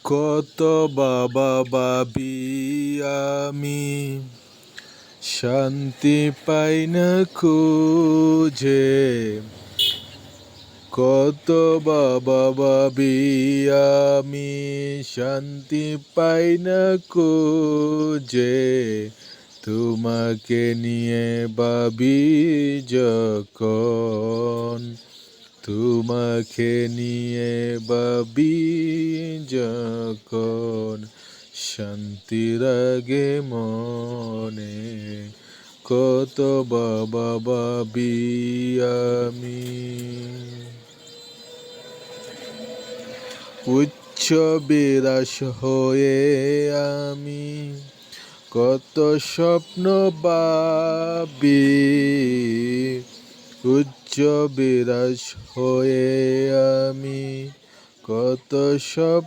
কত বাবা ভাবি আমি, শান্তি পাই না খুঁজে। কত বাবা ভাবি আমি, শান্তি পাই না খুঁজে। তোমাকে নিয়ে ভাবি যখন, তোমাকে নিয়ে ভাবি যখন, শান্তি লাগে মনে। কত বাবা ভাবি আমি। উচ্চ বিরাস হয়ে আমি কত স্বপ্ন ভাবি। উচ্চ বিরাস হয়ে আমি কত স্বপ্ন